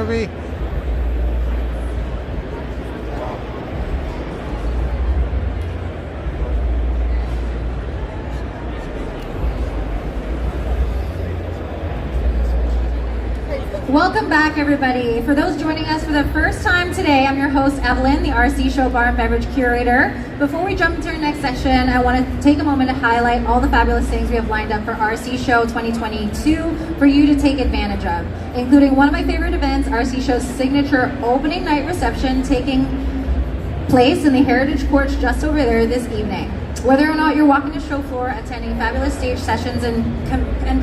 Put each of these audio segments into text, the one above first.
movie. Welcome back, everybody. For those joining us for the first time today, I'm your host, Evelyn, the RC Show Bar and Beverage Curator. Before we jump into our next session, I want to take a moment to highlight all the fabulous things we have lined up for RC Show 2022 for you to take advantage of, including one of my favorite events, RC Show's signature opening night reception taking place in the Heritage Courts just over there this evening. Whether or not you're walking the show floor, attending fabulous stage sessions and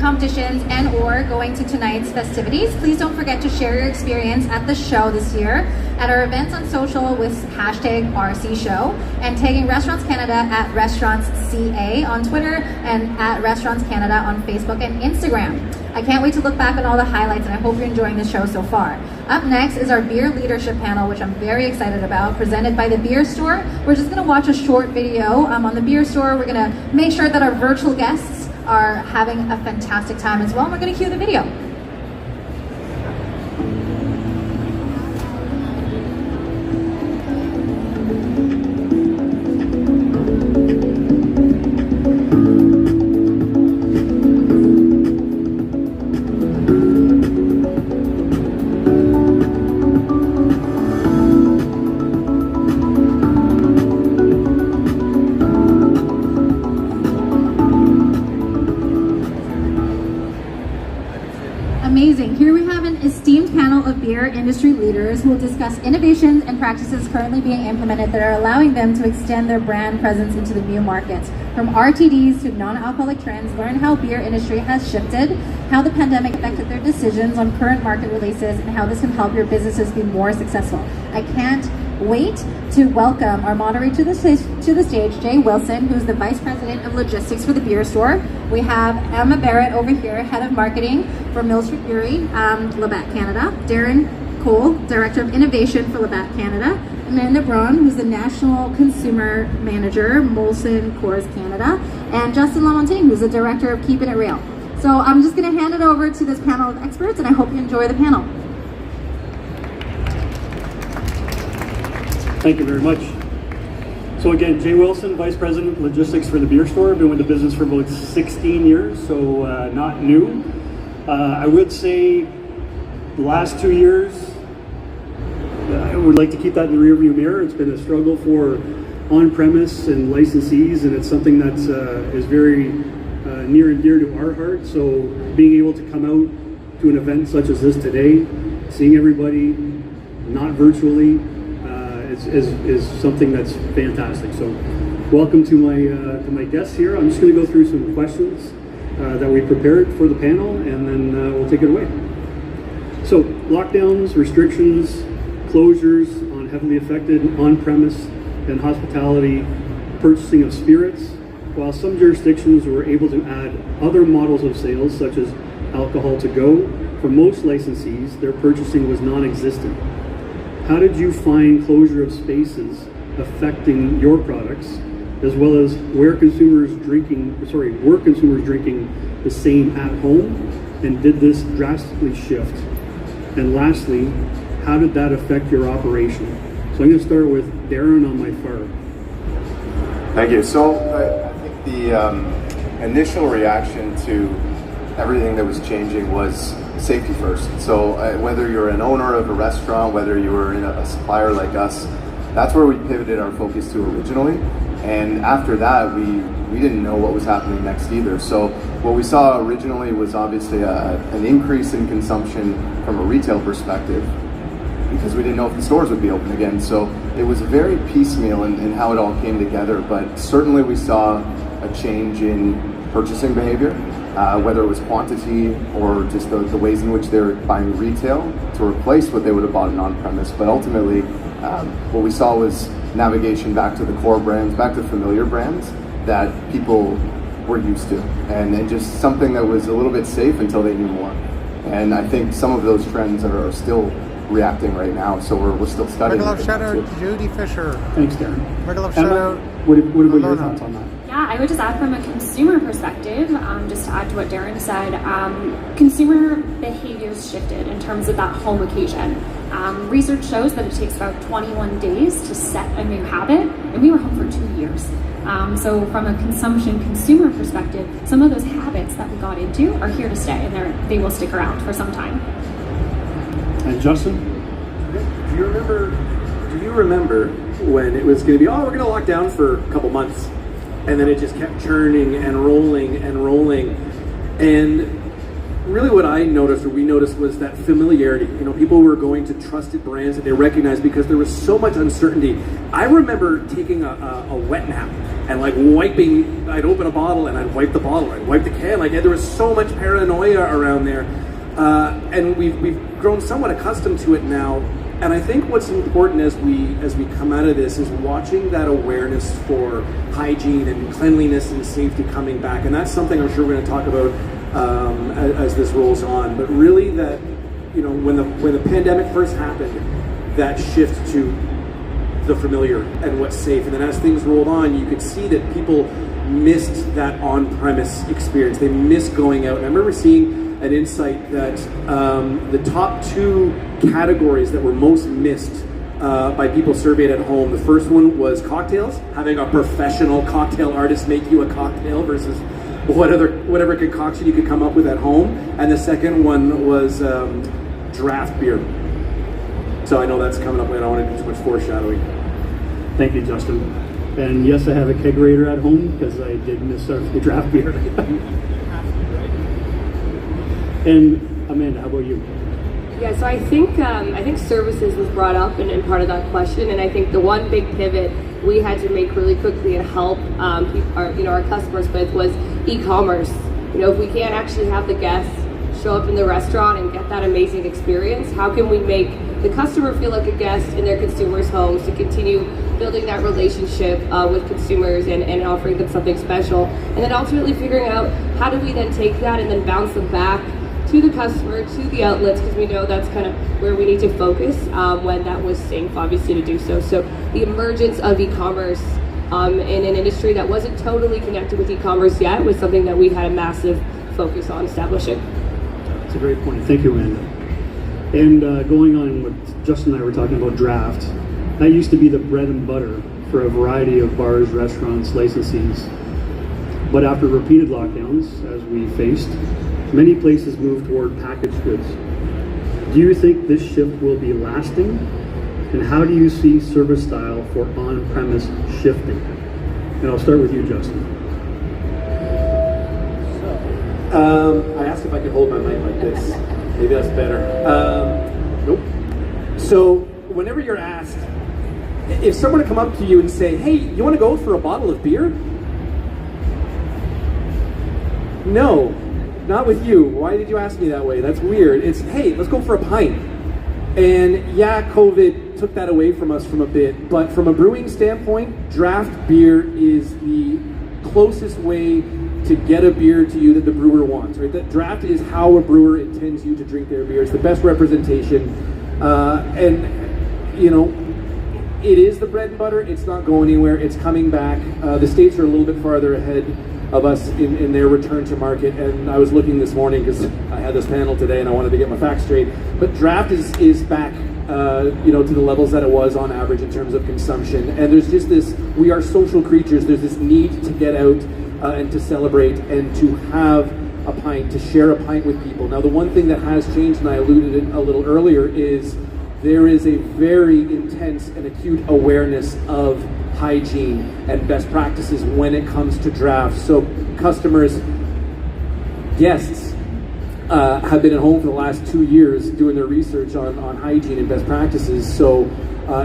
competitions, and or going to tonight's festivities, please don't forget to share your experience at the show this year at our events on social with hashtag RC Show, and tagging Restaurants Canada at Restaurants CA on Twitter and at Restaurants Canada on Facebook and Instagram. I can't wait to look back on all the highlights, and I hope you're enjoying the show so far. Up next is our beer leadership panel, which I'm very excited about, presented by The Beer Store. We're just going to watch a short video on The Beer Store. We're going to make sure that our virtual guests are having a fantastic time as well, and we're going to cue the video. Amazing. Here we have an esteemed panel of beer industry leaders who will discuss innovations and practices currently being implemented that are allowing them to extend their brand presence into the new markets. From RTDs to non-alcoholic trends, learn how beer industry has shifted, how the pandemic affected their decisions on current market releases, and how this can help your businesses be more successful. I can't wait to welcome our moderator to the stage, Jay Wilson, who's the Vice President of Logistics for The Beer Store. We have Emma Barrett over here, Head of Marketing for Mill Street Brewery, Labatt Canada. Darren Cole, Director of Innovation for Labatt Canada. Amanda Braun, who's the National Consumer Manager, Molson Coors Canada. And Justin Lamontagne, who's the Director of Keeping It Real. So I'm just going to hand it over to this panel of experts, and I hope you enjoy the panel. Thank you very much. So again, Jay Wilson, Vice President of Logistics for The Beer Store. I've been with the business for about 16 years, so not new. I would say the last 2 years, I would like to keep that in the rearview mirror. It's been a struggle for on-premise and licensees, and it's something that is very near and dear to our heart. So being able to come out to an event such as this today, seeing everybody, not virtually, is something that's fantastic. So welcome to my guests here. I'm just going to go through some questions that we prepared for the panel, and then we'll take it away. So lockdowns, restrictions, closures on heavily affected on-premise and hospitality purchasing of spirits, while some jurisdictions were able to add other models of sales such as alcohol to go. For most licensees, their purchasing was non-existent. How did you find closure of spaces affecting your products, as well as were consumers drinking the same at home, and did this drastically shift? And lastly, how did that affect your operation? So I'm going to start with Darren on my far. Thank you. So I think the initial reaction to everything that was changing was safety first. So whether you're an owner of a restaurant, whether you were in a supplier like us, that's where we pivoted our focus to originally. And after that, we didn't know what was happening next either. So what we saw originally was obviously an increase in consumption from a retail perspective, because we didn't know if the stores would be open again. So it was very piecemeal in how it all came together, but certainly we saw a change in purchasing behavior, whether it was quantity or just the ways in which they were buying retail to replace what they would have bought in on-premise. But ultimately, what we saw was navigation back to the core brands, back to familiar brands that people were used to, and just something that was a little bit safe until they knew more. And I think some of those trends are still reacting right now, so we're still studying. Big love shout out to Judy Fisher. Thanks, Darren. Big love shout out. What about your thoughts on that? Yeah, I would just add from a consumer perspective, just to add to what Darren said, consumer behaviors shifted in terms of that home occasion. Research shows that it takes about 21 days to set a new habit, and we were home for 2 years. So from a consumer perspective, some of those habits that we got into are here to stay, and they will stick around for some time. And Justin? Do you remember when it was going to be, we're going to lock down for a couple months, and then it just kept churning and rolling and rolling, and really what I noticed, or we noticed, was that familiarity. You know, people were going to trusted brands that they recognized because there was so much uncertainty. I remember taking a wet nap and like wiping, I'd open a bottle and I'd wipe the bottle, I'd wipe the can, like there was so much paranoia around there. And we've grown somewhat accustomed to it now. And I think what's important as we come out of this is watching that awareness for hygiene and cleanliness and safety coming back. And that's something I'm sure we're going to talk about as this rolls on. But really that, you know, when the pandemic first happened, that shift to the familiar and what's safe. And then as things rolled on, you could see that people missed that on-premise experience. They missed going out. And I remember seeing an insight that the top 2 categories that were most missed by people surveyed at home, the first one was cocktails, having a professional cocktail artist make you a cocktail versus whatever concoction you could come up with at home. And the second one was draft beer. So I know that's coming up, and I don't want to do too much foreshadowing. Thank you, Justin. And yes, I have a kegerator at home because I did miss the draft beer. And Amanda, how about you? Yeah, so I think services was brought up and part of that question, and I think the one big pivot we had to make really quickly and help our customers with was e-commerce. You know, if we can't actually have the guests show up in the restaurant and get that amazing experience, how can we make the customer feel like a guest in their consumers' homes to continue building that relationship with consumers and offering them something special, and then ultimately figuring out how do we then take that and then bounce them back to the customer, to the outlets, because we know that's kind of where we need to focus when that was safe, obviously, to do so. So the emergence of e-commerce in an industry that wasn't totally connected with e-commerce yet was something that we had a massive focus on establishing. That's a great point. Thank you, Amanda. And going on what Justin and I were talking about draft, that used to be the bread and butter for a variety of bars, restaurants, licensees. But after repeated lockdowns, as we faced, many places moved toward packaged goods. Do you think this shift will be lasting? And how do you see service style for on-premise shifting? And I'll start with you, Justin. I asked if I could hold my mic like this. Maybe that's better. Nope. So whenever you're asked, if someone would come up to you and say, hey, you want to go for a bottle of beer? No, not with you. Why did you ask me that way? That's weird. It's, hey, let's go for a pint. And yeah, COVID took that away from us from a bit, but from a brewing standpoint, draft beer is the closest way to get a beer to you that the brewer wants, right? That draft is how a brewer intends you to drink their beer. It's the best representation. And, you know, it is the bread and butter. It's not going anywhere. It's coming back. The States are a little bit farther ahead of us in their return to market. And I was looking this morning because I had this panel today and I wanted to get my facts straight. But draft is back, you know, to the levels that it was on average in terms of consumption. And there's just this, we are social creatures. There's this need to get out and to celebrate and to have a pint, to share a pint with people. Now, the one thing that has changed, and I alluded it a little earlier, is there is a very intense and acute awareness of hygiene and best practices when it comes to drafts. So customers, guests have been at home for the last 2 years doing their research on hygiene and best practices. So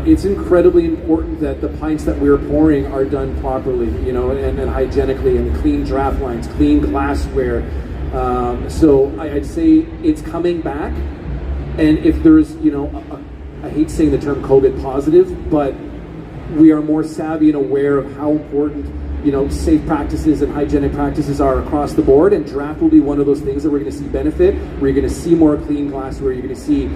it's incredibly important that the pints that we're pouring are done properly, you know, and hygienically, and clean draft lines, clean glassware. So I'd say it's coming back. And if there's, you know, I hate saying the term COVID positive, but we are more savvy and aware of how important, you know, safe practices and hygienic practices are across the board, and draft will be one of those things that we're going to see benefit, where you're going to see more clean glassware, you're going to see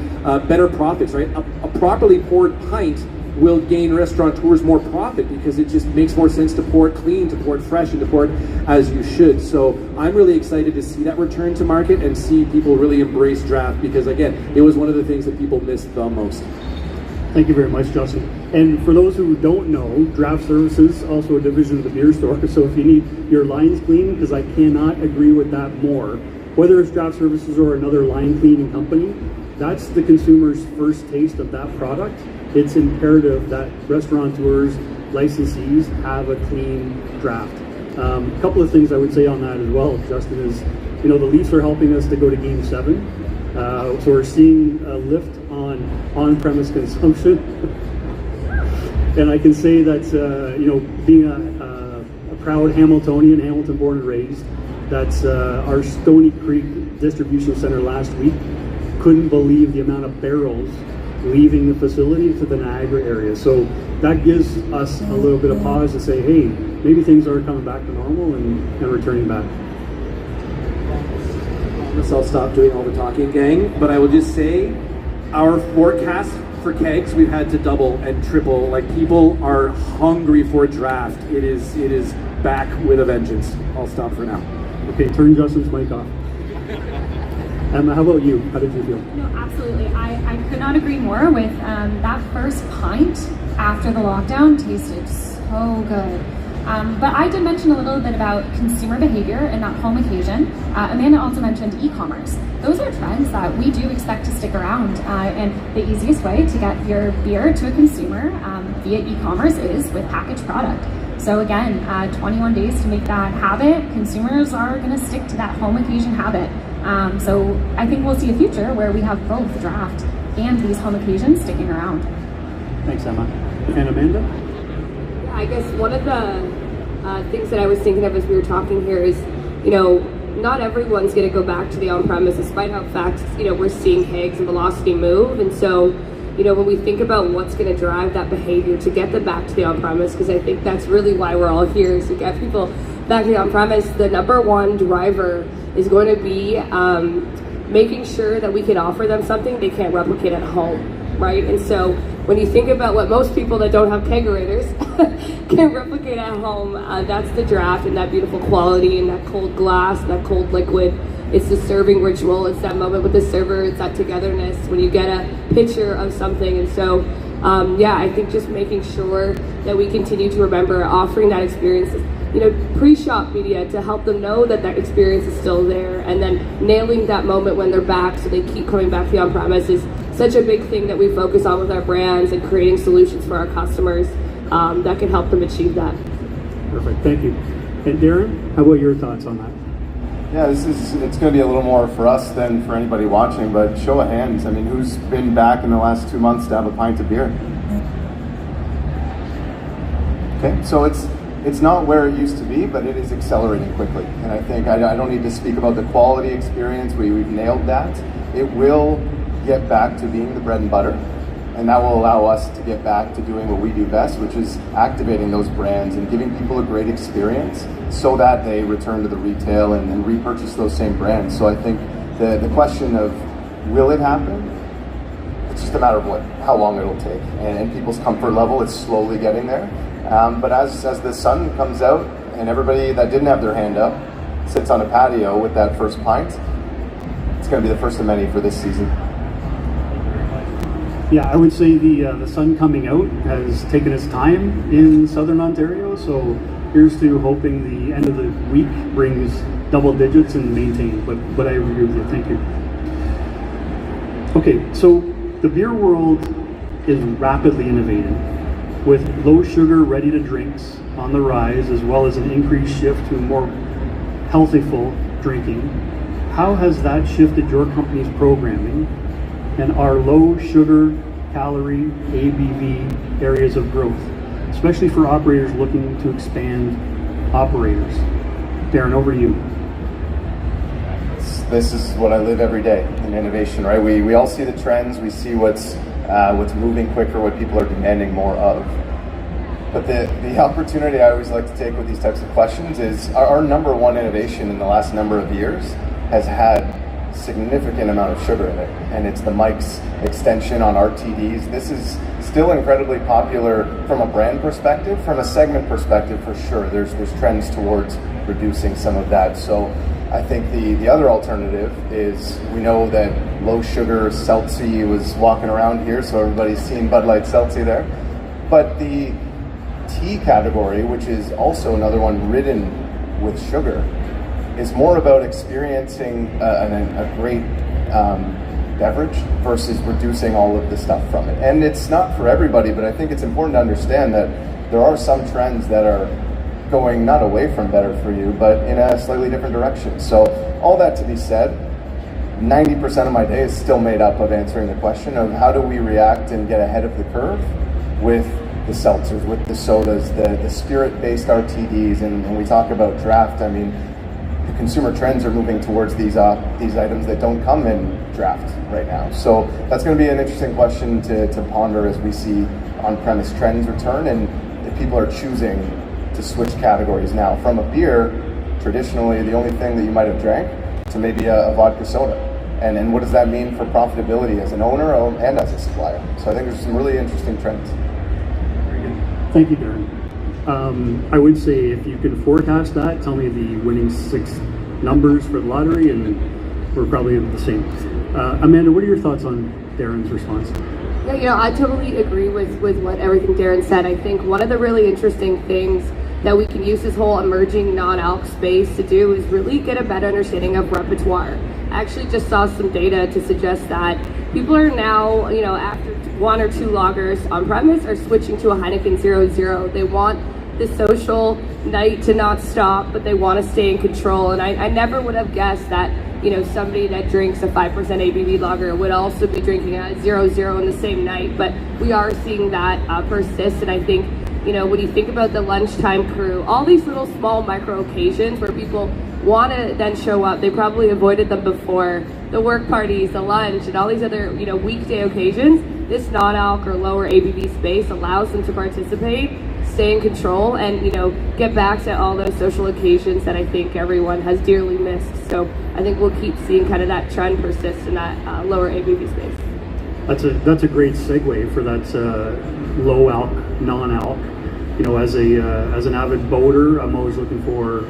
better profits, right? A properly poured pint will gain restaurateurs more profit because it just makes more sense to pour it clean, to pour it fresh, and to pour it as you should. So I'm really excited to see that return to market and see people really embrace draft because, again, it was one of the things that people missed the most. Thank you very much, Justin. And for those who don't know, Draft Services, also a division of the beer store. So if you need your lines cleaned, because I cannot agree with that more, whether it's Draft Services or another line cleaning company, that's the consumer's first taste of that product. It's imperative that restaurateurs, licensees have a clean draft. A couple of things I would say on that as well, Justin, is, the Leafs are helping us to go to Game 7. So we're seeing a lift on-premise consumption. And I can say that, being a proud Hamiltonian, Hamilton born and raised, that's our Stony Creek distribution center last week. Couldn't believe the amount of barrels leaving the facility to the Niagara area. So that gives us a little bit of pause to say, hey, maybe things are coming back to normal and returning back. I'll stop doing all the talking, gang, but I will just say our forecast for kegs, we've had to double and triple. Like, people are hungry for a draft. It is back with a vengeance. I'll stop for now. Okay, turn Justin's mic off. Emma, how about you? How did you feel? No, absolutely. I could not agree more with that first pint after the lockdown tasted so good. But I did mention a little bit about consumer behavior and that home occasion. Amanda also mentioned e-commerce. Those are trends that we do expect to stick around. And the easiest way to get your beer to a consumer via e-commerce is with packaged product. So again, 21 days to make that habit. Consumers are going to stick to that home occasion habit. So I think we'll see a future where we have both draft and these home occasions sticking around. Thanks, Emma. And Amanda? I guess one of the things that I was thinking of as we were talking here is, not everyone's going to go back to the on-premise, despite how fast, we're seeing kegs and velocity move. And so, when we think about what's going to drive that behavior to get them back to the on-premise, because I think that's really why we're all here, is to get people back to the on-premise, the number one driver is going to be making sure that we can offer them something they can't replicate at home, right? And so when you think about what most people that don't have kegerators can replicate at home, that's the draft and that beautiful quality and that cold glass, that cold liquid. It's the serving ritual. It's that moment with the server. It's that togetherness when you get a picture of something. And so, I think just making sure that we continue to remember offering that experience, pre-shop media to help them know that that experience is still there, and then nailing that moment when they're back so they keep coming back to the on-premise is such a big thing that we focus on with our brands and creating solutions for our customers that can help them achieve that. Perfect, thank you. And Darren, how about your thoughts on that? Yeah, it's going to be a little more for us than for anybody watching, but show of hands. I mean, who's been back in the last 2 months to have a pint of beer? Okay, so it's not where it used to be, but it is accelerating quickly. And I think I don't need to speak about the quality experience. We've nailed that. It will get back to being the bread and butter, and that will allow us to get back to doing what we do best, which is activating those brands and giving people a great experience so that they return to the retail and repurchase those same brands. So I think the question of will it happen? It's just a matter of how long it'll take, and people's comfort level is slowly getting there. But as the sun comes out and everybody that didn't have their hand up sits on a patio with that first pint, it's going to be the first of many for this season. Yeah, I would say the sun coming out has taken its time in Southern Ontario, so here's to hoping the end of the week brings double digits and maintain, but I agree with you, thank you. Okay, so the beer world is rapidly innovating, with low sugar ready to drinks on the rise, as well as an increased shift to more healthful drinking. How has that shifted your company's programming, and are low sugar, calorie, ABV areas of growth, especially for operators looking to expand operators? Darren, over to you. This is what I live every day in innovation, right? We all see the trends, we see what's moving quicker, what people are demanding more of. But the opportunity I always like to take with these types of questions is our number one innovation in the last number of years has had significant amount of sugar in it, and it's the Mike's extension on RTDs. This is still incredibly popular from a brand perspective. From a segment perspective, for sure, there's trends towards reducing some of that. So I think the other alternative is, we know that low sugar Seltzy was walking around here, so everybody's seen Bud Light Seltzy there. But the tea category, which is also another one ridden with sugar, is more about experiencing a great beverage versus reducing all of the stuff from it. And it's not for everybody, but I think it's important to understand that there are some trends that are going not away from better for you, but in a slightly different direction. So all that to be said, 90% of my day is still made up of answering the question of how do we react and get ahead of the curve with the seltzers, with the sodas, the spirit-based RTDs, and when we talk about draft, I mean, the consumer trends are moving towards these items that don't come in draft right now. So that's going to be an interesting question to ponder as we see on-premise trends return, and if people are choosing to switch categories now from a beer, traditionally the only thing that you might have drank, to maybe a vodka soda. And what does that mean for profitability as an owner and as a supplier? So I think there's some really interesting trends. Thank you, Darren. I would say if you can forecast that, tell me the winning 6 numbers for the lottery, and we're probably the same. Amanda, what are your thoughts on Darren's response? Yeah, I totally agree with what everything Darren said. I think one of the really interesting things that we can use this whole emerging non-alc space to do is really get a better understanding of repertoire. I actually just saw some data to suggest that people are now, after 1 or 2 lagers on premise, are switching to a Heineken 0.0. They want the social night to not stop, but they want to stay in control. And I never would have guessed that, somebody that drinks a 5% ABV lager would also be drinking a 0.0 in the same night. But we are seeing that persist, and I think, when you think about the lunchtime crew, all these little small micro occasions where people want to then show up, they probably avoided them before, the work parties, the lunch, and all these other, weekday occasions. This non-alc or lower ABV space allows them to participate, stay in control, and get back to all those social occasions that I think everyone has dearly missed. So I think we'll keep seeing kind of that trend persist in that lower ABV space. That's a great segue for that low alc, non-alc. As an avid boater, I'm always looking for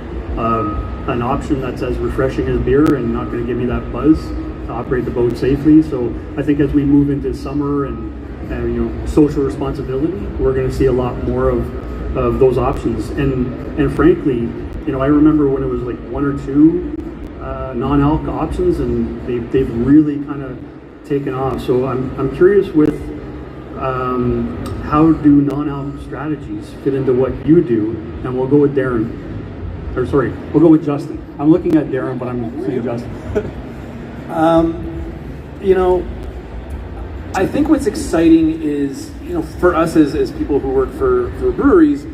an option that's as refreshing as beer and not going to give me that buzz to operate the boat safely. So I think as we move into summer and social responsibility, we're going to see a lot more of those options. And frankly, I remember when it was like 1 or 2 non-alc options, and they've really kind of taken off. So I'm curious with how do non-alc strategies fit into what you do? And we'll go with Darren. We'll go with Justin. I'm looking at Darren, but I'm saying Justin. I think what's exciting is, for us as people who work for breweries,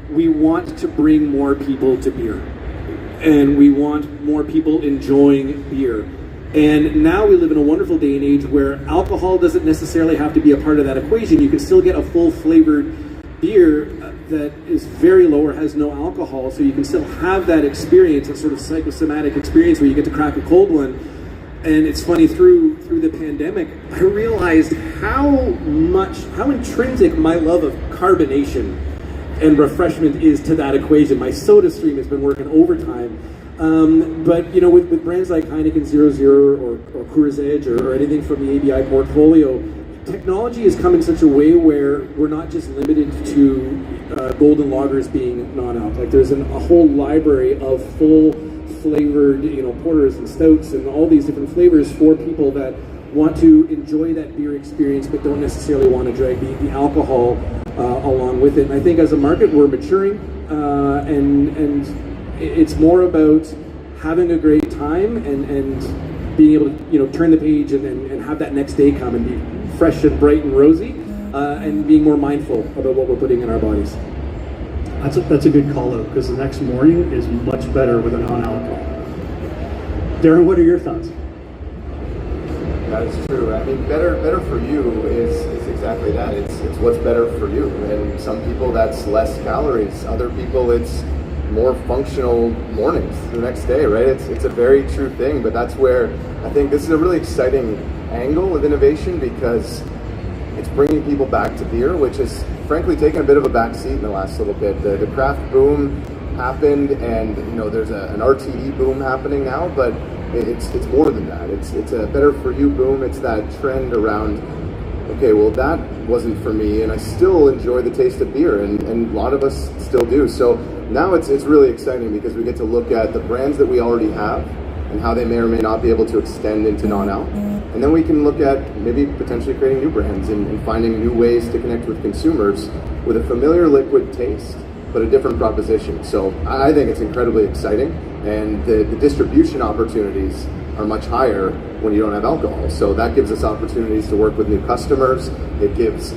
we want to bring more people to beer. And we want more people enjoying beer. And now we live in a wonderful day and age where alcohol doesn't necessarily have to be a part of that equation. You can still get a full flavored beer that is very low or has no alcohol, so you can still have that experience, a sort of psychosomatic experience where you get to crack a cold one. And it's funny, through the pandemic, I realized how intrinsic my love of carbonation and refreshment is to that equation. My soda stream has been working overtime. But with brands like Heineken 0.0 or Coors Edge or anything from the ABI portfolio, technology has come in such a way where we're not just limited to golden lagers being non-alc. Like there's a whole library of full flavored, porters and stouts and all these different flavors for people that want to enjoy that beer experience but don't necessarily want to drag the alcohol along with it. And I think as a market we're maturing and it's more about having a great time and being able to turn the page and have that next day come and be fresh and bright and rosy and being more mindful about what we're putting in our bodies. That's a good call out, because the next morning is much better with a non-alcohol. Darren, what are your thoughts? That is true. I mean, better for you is exactly that. It's what's better for you. And some people that's less calories. Other people it's more functional mornings the next day, right? It's a very true thing, but that's where I think this is a really exciting angle of innovation, because it's bringing people back to beer, which has frankly taken a bit of a back seat in the last little bit. The craft boom happened, and there's an RTD boom happening now, but it's more than that. It's a better for you boom. It's that trend around, okay, well, that wasn't for me, and I still enjoy the taste of beer, and a lot of us still do. So now it's really exciting, because we get to look at the brands that we already have and how they may or may not be able to extend into non-alc. And then we can look at maybe potentially creating new brands and finding new ways to connect with consumers with a familiar liquid taste, but a different proposition. So I think it's incredibly exciting, and the distribution opportunities are much higher when you don't have alcohol. So that gives us opportunities to work with new customers. It gives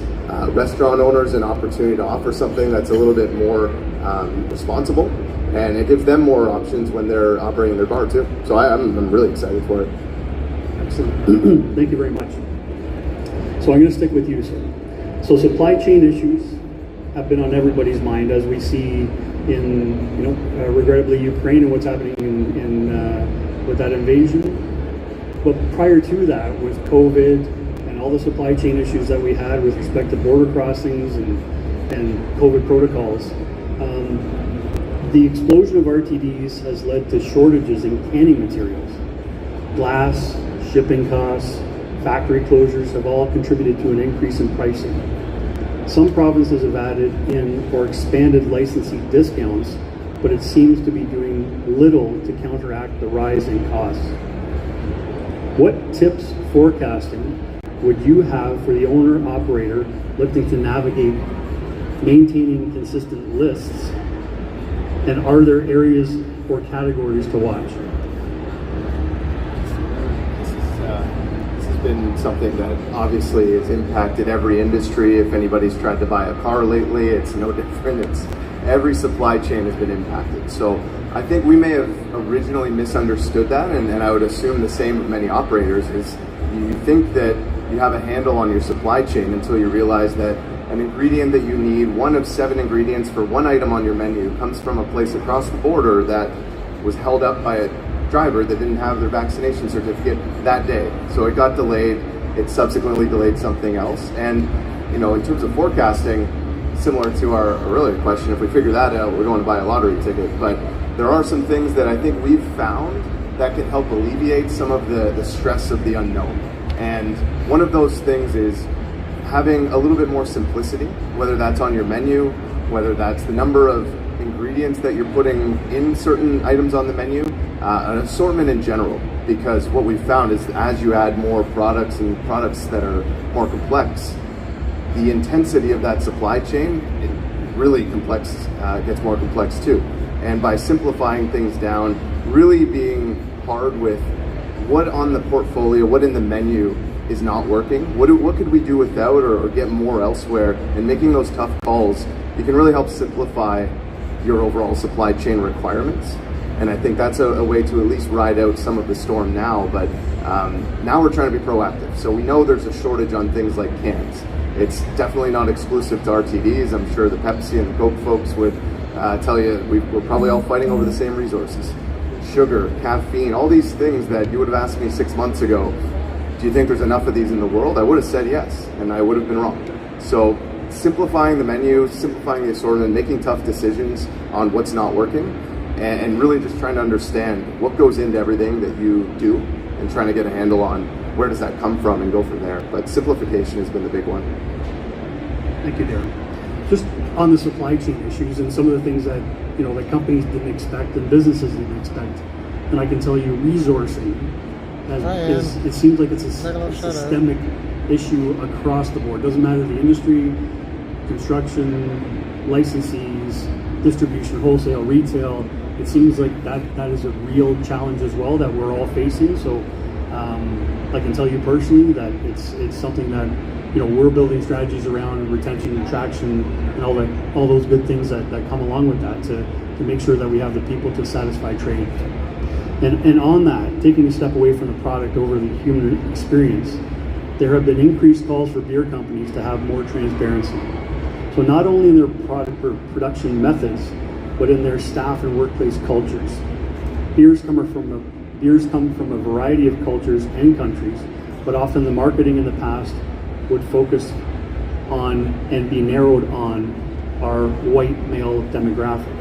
restaurant owners an opportunity to offer something that's a little bit more responsible, and it gives them more options when they're operating their bar too. So I'm really excited for it. Excellent. Thank you very much. So I'm going to stick with you, sir. So supply chain issues have been on everybody's mind, as we see in, regrettably, Ukraine and what's happening in with that invasion. But prior to that, with COVID and all the supply chain issues that we had with respect to border crossings and COVID protocols, the explosion of RTDs has led to shortages in canning materials. Glass, shipping costs, factory closures have all contributed to an increase in pricing. Some provinces have added in or expanded licensee discounts, but it seems to be doing little to counteract the rise in costs. What tips forecasting would you have for the owner-operator looking to navigate maintaining consistent lists? And are there areas or categories to watch? This has been something that obviously has impacted every industry. If anybody's tried to buy a car lately, it's no different. Every supply chain has been impacted. So I think we may have originally misunderstood that, and I would assume the same of many operators, is you think that you have a handle on your supply chain until you realize that an ingredient that you need, one of 7 ingredients for one item on your menu, comes from a place across the border that was held up by a driver that didn't have their vaccination certificate that day. So it got delayed. It subsequently delayed something else. And in terms of forecasting, similar to our earlier question, if we figure that out, we're going to buy a lottery ticket. But there are some things that I think we've found that can help alleviate some of the stress of the unknown. And one of those things is having a little bit more simplicity, whether that's on your menu, whether that's the number of ingredients that you're putting in certain items on the menu, an assortment in general. Because what we've found is as you add more products and products that are more complex, the intensity of that supply chain, it really gets more complex too. And by simplifying things down, really being hard with what on the portfolio, what in the menu is not working, what could we do without or get more elsewhere, and making those tough calls, you can really help simplify your overall supply chain requirements. And I think that's a way to at least ride out some of the storm now, but now we're trying to be proactive. So we know there's a shortage on things like cans. It's definitely not exclusive to RTDs. I'm sure the Pepsi and the Coke folks would tell you we're probably all fighting over the same resources. Sugar, caffeine, all these things that you would have asked me 6 months ago, do you think there's enough of these in the world? I would have said yes, and I would have been wrong. So simplifying the menu, simplifying the assortment, making tough decisions on what's not working, and really just trying to understand what goes into everything that you do, and trying to get a handle on where does that come from and go from there. But simplification has been the big one. Thank you, Darren. Just on the supply chain issues and some of the things that that companies didn't expect and businesses didn't expect, and I can tell you, resourcing it seems like it's a systemic issue across the board. Doesn't matter the industry, construction, licensees, distribution, wholesale, retail. It seems like that is a real challenge as well that we're all facing. So I can tell you personally that it's something that we're building strategies around retention and traction and all those good things that come along with that to make sure that we have the people to satisfy trade. And on that, taking a step away from the product over the human experience, there have been increased calls for beer companies to have more transparency. So not only in their product or production methods, but in their staff and workplace cultures. Beers come from a variety of cultures and countries, but often the marketing in the past would focus on and be narrowed on our white male demographic.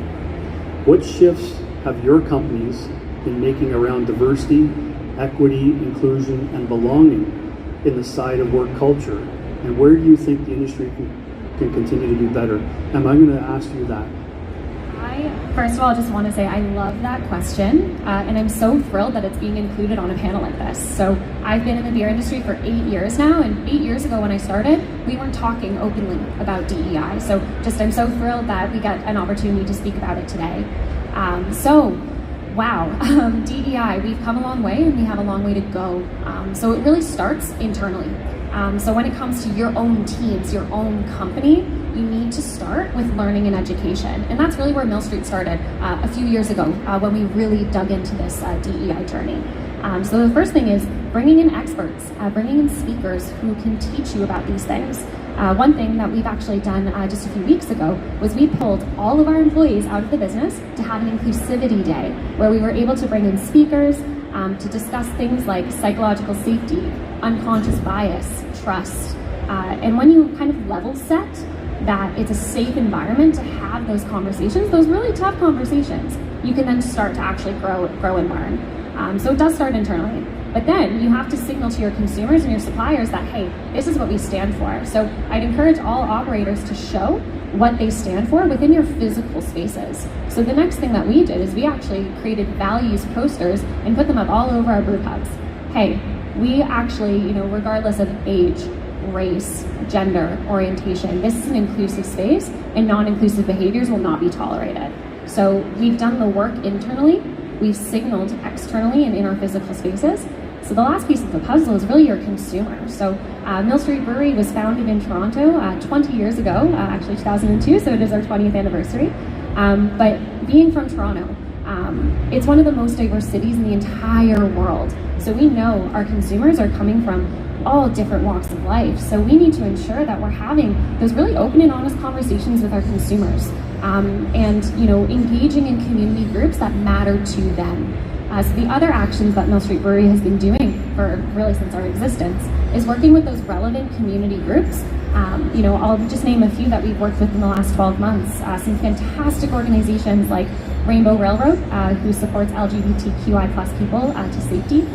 What shifts have your companies been making around diversity, equity, inclusion, and belonging in the side of work culture? And where do you think the industry can continue to do better? Am I going to ask you that? I, first of all, just want to say I love that question, and I'm so thrilled that it's being included on a panel like this. So I've been in the beer industry for 8 years now, and 8 years ago when I started, we weren't talking openly about DEI. So I'm so thrilled that we got an opportunity to speak about it today. DEI, we've come a long way and we have a long way to go. So it really starts internally. So when it comes to your own teams, your own company, you need to start with learning and education. And that's really where Mill Street started a few years ago when we really dug into this DEI journey. So the first thing is bringing in experts, bringing in speakers who can teach you about these things. One thing that we've actually done just a few weeks ago was we pulled all of our employees out of the business to have an inclusivity day where we were able to bring in speakers to discuss things like psychological safety, unconscious bias, trust. And when you kind of level set that it's a safe environment to have those conversations, those really tough conversations, you can then start to actually grow and learn. So it does start internally. But then you have to signal to your consumers and your suppliers that, hey, this is what we stand for. So I'd encourage all operators to show what they stand for within your physical spaces. So the next thing that we did is we actually created values posters and put them up all over our brew pubs. Hey, we actually, regardless of age, race, gender, orientation, this is an inclusive space and non-inclusive behaviors will not be tolerated. So we've done the work internally, we've signaled externally and in our physical spaces. So the last piece of the puzzle is really your consumer. So Mill Street Brewery was founded in Toronto 20 years ago, actually 2002, so it is our 20th anniversary. But being from Toronto, it's one of the most diverse cities in the entire world. So we know our consumers are coming from all different walks of life. So we need to ensure that we're having those really open and honest conversations with our consumers and engaging in community groups that matter to them. So the other actions that Mill Street Brewery has been doing for really since our existence is working with those relevant community groups. I'll just name a few that we've worked with in the last 12 months. Some fantastic organizations like Rainbow Railroad, who supports LGBTQI plus people to safety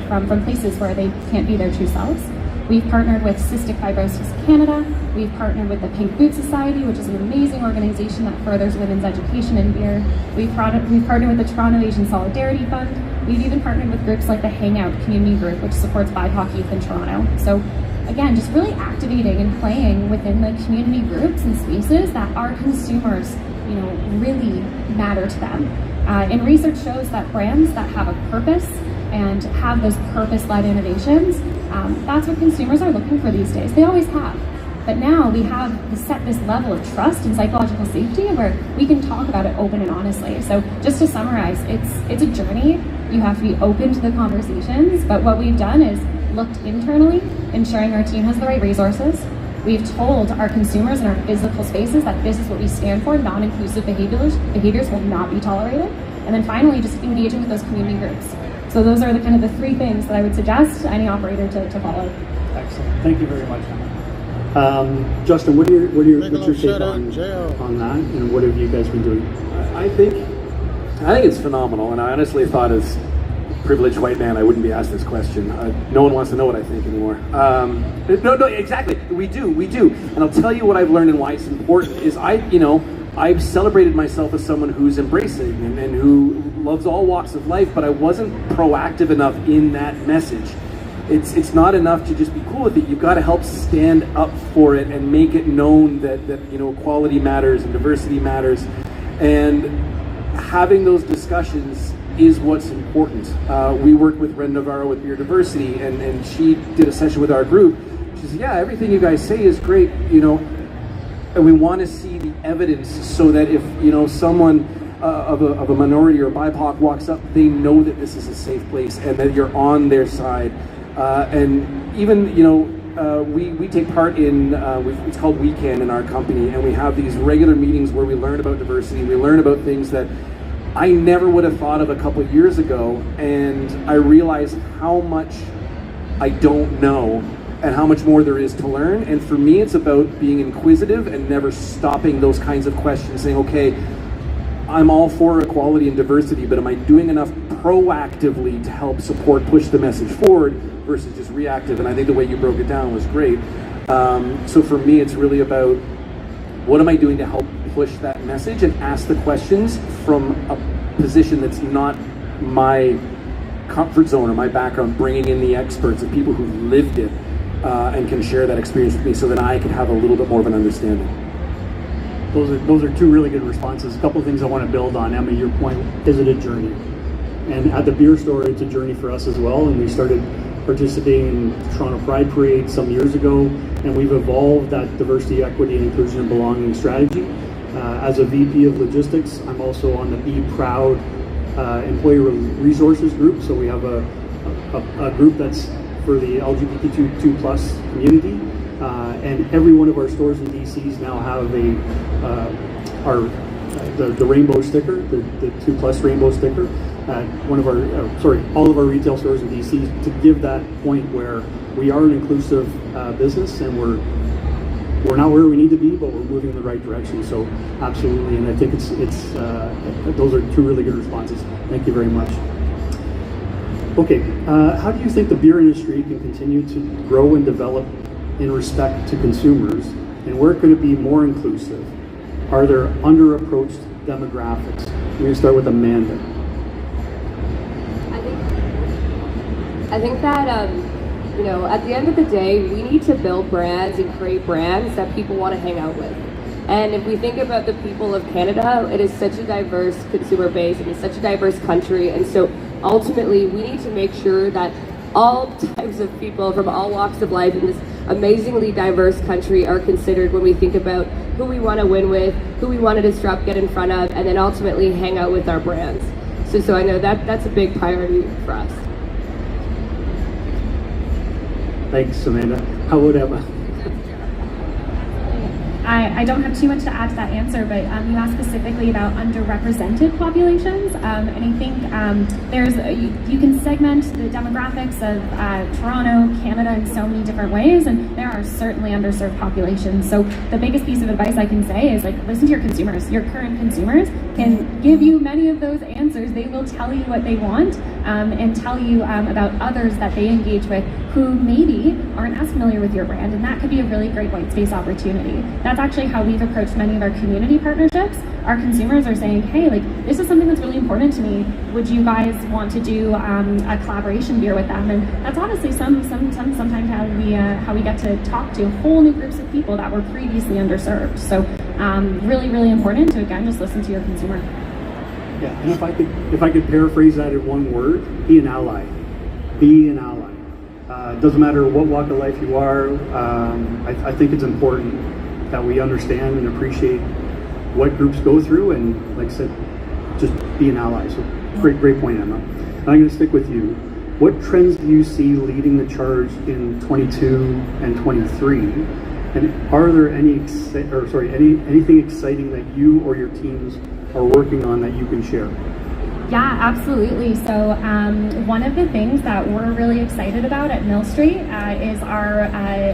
from places where they can't be their true selves. We've partnered with Cystic Fibrosis Canada. We've partnered with the Pink Boot Society, which is an amazing organization that furthers women's education in beer. We've partnered with the Toronto Asian Solidarity Fund. We've even partnered with groups like the Hangout Community Group, which supports BIPOC youth in Toronto. So again, just really activating and playing within the community groups and spaces that our consumers, really matter to them. And research shows that brands that have a purpose and have those purpose-led innovations, that's what consumers are looking for these days. They always have. But now we have set this level of trust and psychological safety where we can talk about it open and honestly. So just to summarize, it's a journey. You have to be open to the conversations, but what we've done is looked internally, ensuring our team has the right resources. We've told our consumers in our physical spaces that this is what we stand for, non-inclusive behaviors will not be tolerated. And then finally, just engaging with those community groups. So those are the three things that I would suggest to any operator to follow. Excellent. Thank you very much, Emma. Justin, what's your take on that, and what have you guys been doing? I think it's phenomenal, and I honestly thought as a privileged white man I wouldn't be asked this question. No one wants to know what I think anymore. No, exactly. We do, and I'll tell you what I've learned and why it's important is I've celebrated myself as someone who's embracing and who loves all walks of life, but I wasn't proactive enough in that message. It's not enough to just be cool with it. You've got to help stand up for it and make it known that equality matters and diversity matters. And having those discussions is what's important. We worked with Ren Navarro with Beer Diversity, and she did a session with our group. She said, yeah, everything you guys say is great, and we want to see the evidence so that if someone of a minority or a BIPOC walks up, they know that this is a safe place and that you're on their side. And even we take part in, it's called Weekend in our company, and we have these regular meetings where we learn about diversity, we learn about things that I never would have thought of a couple years ago, and I realize how much I don't know and how much more there is to learn. And for me, it's about being inquisitive and never stopping those kinds of questions, saying, okay, I'm all for equality and diversity, but am I doing enough proactively to help support, push the message forward versus just reactive? And I think the way you broke it down was great. So for me, it's really about what am I doing to help push that message and ask the questions from a position that's not my comfort zone or my background, bringing in the experts and people who've lived it and can share that experience with me so that I can have a little bit more of an understanding. Those are two really good responses. A couple of things I want to build on. Emma, your point, is it a journey? And at the beer store, it's a journey for us as well. And we started participating in Toronto Pride Parade some years ago, and we've evolved that diversity, equity, and inclusion and belonging strategy. As a VP of logistics, I'm also on the Be Proud employee resources group. So we have a group that's for the LGBTQ+ community. And every one of our stores in DCs now have the rainbow sticker, the 2+ rainbow sticker. All of our retail stores in DC, to give that point where we are an inclusive business, and we're not where we need to be, but we're moving in the right direction. So absolutely, and I think it's those are two really good responses. Thank you very much. Okay, how do you think the beer industry can continue to grow and develop in respect to consumers, and where could it be more inclusive? Are there under-approached demographics? We're going to start with Amanda. I think that at the end of the day, we need to build brands and create brands that people want to hang out with. And if we think about the people of Canada, it is such a diverse consumer base, and it's such a diverse country, and so ultimately we need to make sure that all types of people from all walks of life in this amazingly diverse country are considered when we think about who we want to win with, who we want to disrupt, get in front of, and then ultimately hang out with our brands. So I know that's a big priority for us. Thanks, Amanda. How would Emma? I don't have too much to add to that answer, but you asked specifically about underrepresented populations, and I think you can segment the demographics of Toronto, Canada in so many different ways, and there are certainly underserved populations. So the biggest piece of advice I can say is listen to your consumers. Your current consumers can give you many of those answers. They will tell you what they want and tell you about others that they engage with who maybe aren't as familiar with your brand, and that could be a really great white space opportunity. That's actually how we've approached many of our community partnerships. Our consumers are saying, hey, this is something that's really important to me. Would you guys want to do a collaboration beer with them? And that's honestly sometimes how we get to talk to whole new groups of people that were previously underserved. So really, really important to, again, just listen to your consumer. Yeah, and if I could paraphrase that in one word, be an ally. Be an ally. It doesn't matter what walk of life you are. I think it's important that we understand and appreciate what groups go through, and like I said, just be an ally. So great point, Emma. And I'm going to stick with you. What trends do you see leading the charge in 22 and 23? And are there anything exciting that you or your teams are working on that you can share? Yeah, absolutely. So one of the things that we're really excited about at Mill Street is our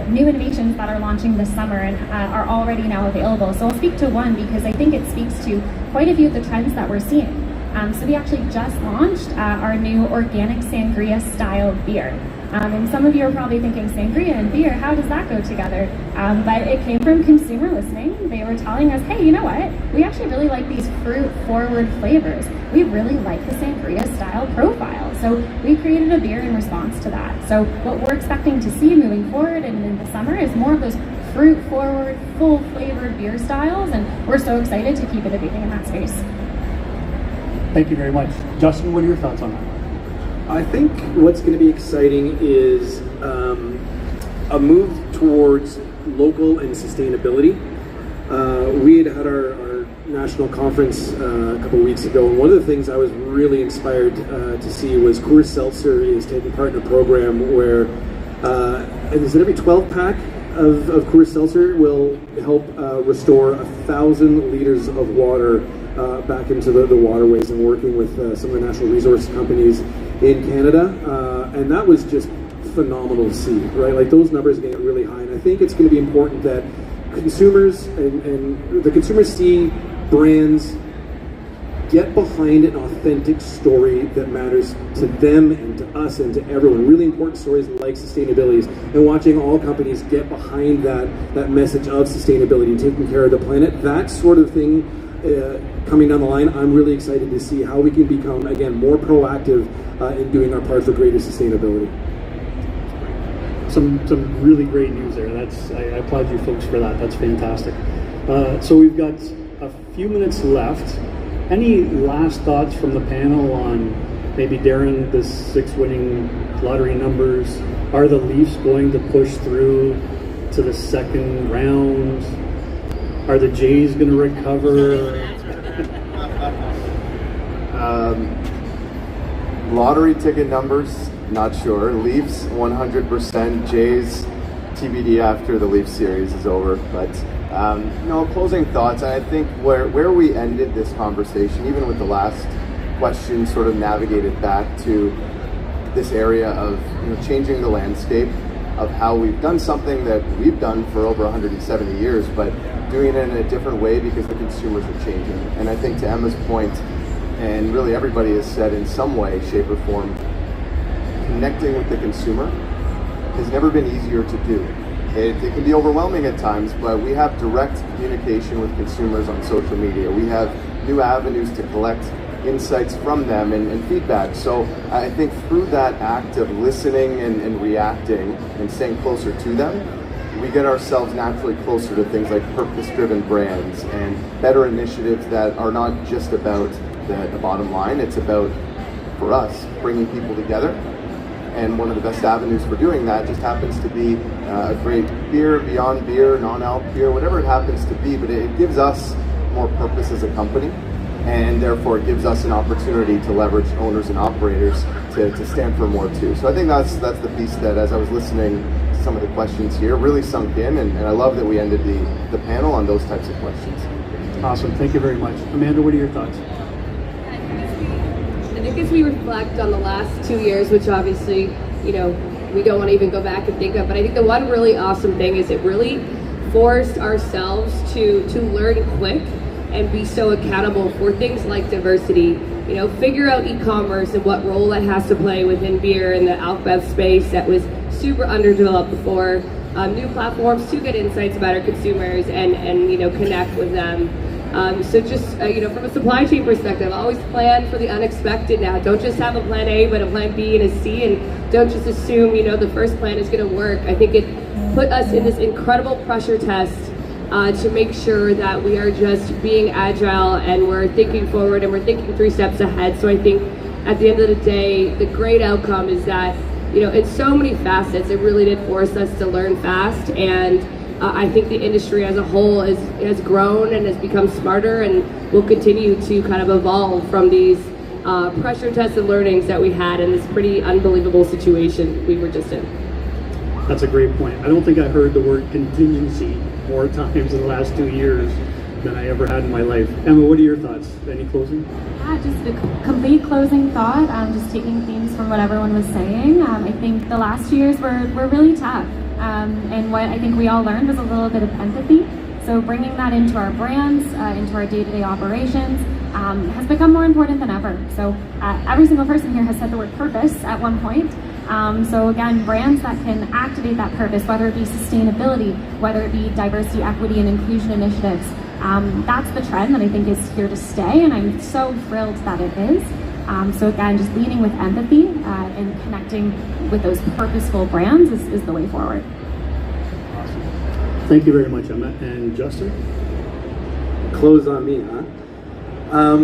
new innovations that are launching this summer and are already now available. So I'll speak to one because I think it speaks to quite a few of the trends that we're seeing. So we actually just launched our new organic sangria style beer. And some of you are probably thinking, sangria and beer, how does that go together? But it came from consumer listening. They were telling us, hey, you know what? We actually really like these fruit-forward flavors. We really like the sangria style profile. So we created a beer in response to that. So what we're expecting to see moving forward and in the summer is more of those fruit-forward, full-flavored beer styles, and we're so excited to keep innovating in that space. Thank you very much. Justin, what are your thoughts on that? I think what's going to be exciting is a move towards local and sustainability. We had our national conference a couple of weeks ago, and one of the things I was really inspired to see was Coors Seltzer is taking part in a program where and they said every 12 pack of Coors Seltzer will help restore 1,000 liters of water back into the waterways, and working with some of the natural resource companies in Canada. And that was just phenomenal to see, right? Like those numbers get really high. And I think it's going to be important that consumers and the consumers see brands get behind an authentic story that matters to them and to us and to everyone. Really important stories like sustainability, and watching all companies get behind that message of sustainability and taking care of the planet. That sort of thing coming down the line, I'm really excited to see how we can become, again, more proactive in doing our part for greater sustainability. Some really great news there. I applaud you folks for that. That's fantastic. So we've got a few minutes left. Any last thoughts from the panel on maybe Darren, the 6 winning lottery numbers? Are the Leafs going to push through to the second round? Are the Jays going to recover? Lottery ticket numbers, not sure. Leafs 100%. Jays TBD after the Leafs series is over. But closing thoughts. I think where we ended this conversation, even with the last question, sort of navigated back to this area of changing the landscape of how we've done something that we've done for over 170 years, but doing it in a different way because the consumers are changing. And I think to Emma's point, and really everybody has said in some way, shape or form, connecting with the consumer has never been easier to do. It can be overwhelming at times, but we have direct communication with consumers on social media. We have new avenues to collect insights from them and feedback. So I think through that act of listening and reacting and staying closer to them, we get ourselves naturally closer to things like purpose-driven brands and better initiatives that are not just about the bottom line. It's about, for us, bringing people together. And one of the best avenues for doing that just happens to be a great beer, beyond beer, non-alc beer, whatever it happens to be, but it gives us more purpose as a company, and therefore it gives us an opportunity to leverage owners and operators to stand for more too. So I think that's the piece that, as I was listening to some of the questions here, really sunk in, and I love that we ended the panel on those types of questions. Awesome, thank you very much. Amanda, what are your thoughts? I think as we reflect on the last 2 years, which obviously, we don't want to even go back and think of, but I think the one really awesome thing is it really forced ourselves to learn quick and be so accountable for things like diversity. Figure out e-commerce and what role that has to play within beer and the alc-bev space that was super underdeveloped before. New platforms to get insights about our consumers and connect with them. So just, from a supply chain perspective, always plan for the unexpected now. Don't just have a plan A, but a plan B and a C, and don't just assume, the first plan is going to work. I think it put us in this incredible pressure test to make sure that we are just being agile and we're thinking forward and we're thinking 3 steps ahead. So I think at the end of the day, the great outcome is that, in so many facets, it really did force us to learn fast, and I think the industry as a whole has grown and has become smarter and will continue to kind of evolve from these pressure tested learnings that we had in this pretty unbelievable situation we were just in. That's a great point. I don't think I heard the word contingency more times in the last 2 years than I ever had in my life. Emma, what are your thoughts? Any closing? Yeah, just a complete closing thought. Just taking themes from what everyone was saying. I think the last 2 years were really tough. And what I think we all learned was a little bit of empathy. So bringing that into our brands, into our day-to-day operations, has become more important than ever. So every single person here has said the word purpose at one point. So again, brands that can activate that purpose, whether it be sustainability, whether it be diversity, equity, and inclusion initiatives, that's the trend that I think is here to stay, and I'm so thrilled that it is. So again, just leading with empathy and connecting with those purposeful brands is the way forward. Awesome. Thank you very much, Emma. And Justin? Close on me, huh?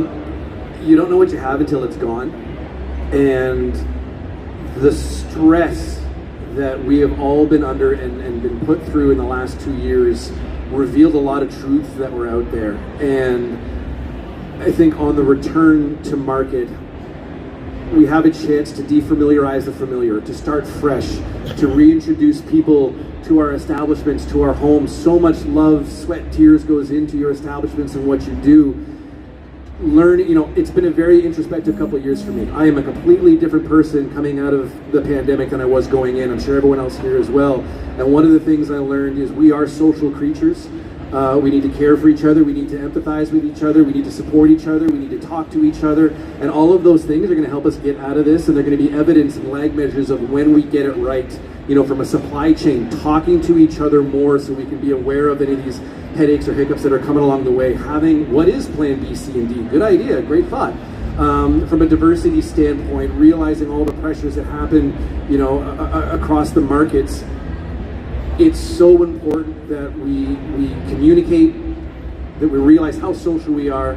You don't know what you have until it's gone. And the stress that we have all been under and been put through in the last 2 years revealed a lot of truths that were out there. And I think on the return to market, we have a chance to defamiliarize the familiar, to start fresh, to reintroduce people to our establishments, to our homes. So much love, sweat, tears goes into your establishments and what you do. It's been a very introspective couple of years for me. I am a completely different person coming out of the pandemic than I was going in. I'm sure everyone else here as well. And one of the things I learned is we are social creatures. We need to care for each other. We need to empathize with each other. We need to support each other. We need to talk to each other. And all of those things are going to help us get out of this. And they're going to be evidence and lag measures of when we get it right. From a supply chain, talking to each other more so we can be aware of any of these headaches or hiccups that are coming along the way. Having what is plan B, C, and D? Good idea, great thought. From a diversity standpoint, realizing all the pressures that happen, across the markets. It's so important that we communicate, that we realize how social we are,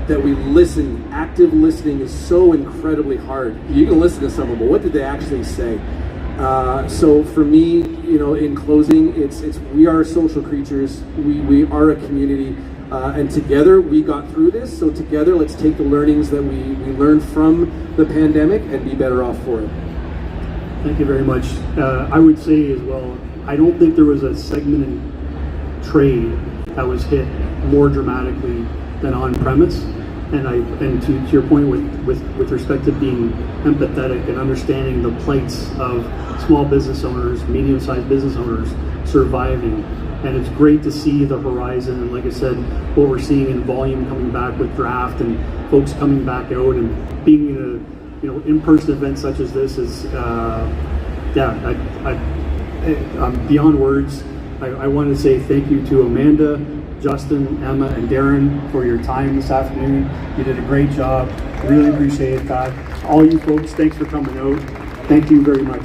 that we listen. Active listening is so incredibly hard. You can listen to someone, but what did they actually say? So for me, in closing, it's we are social creatures. We are a community, and together we got through this. So together, let's take the learnings that we learned from the pandemic and be better off for it. Thank you very much. I would say as well, I don't think there was a segment in trade that was hit more dramatically than on-premise. And to your point with respect to being empathetic and understanding the plights of small business owners, medium-sized business owners surviving. And it's great to see the horizon. And like I said, what we're seeing in volume coming back with draft and folks coming back out and being in a in-person event such as this is, I'm beyond words. I want to say thank you to Amanda, Justin, Emma, and Darren for your time this afternoon. You did a great job. Really appreciate that. All you folks, thanks for coming out. Thank you very much.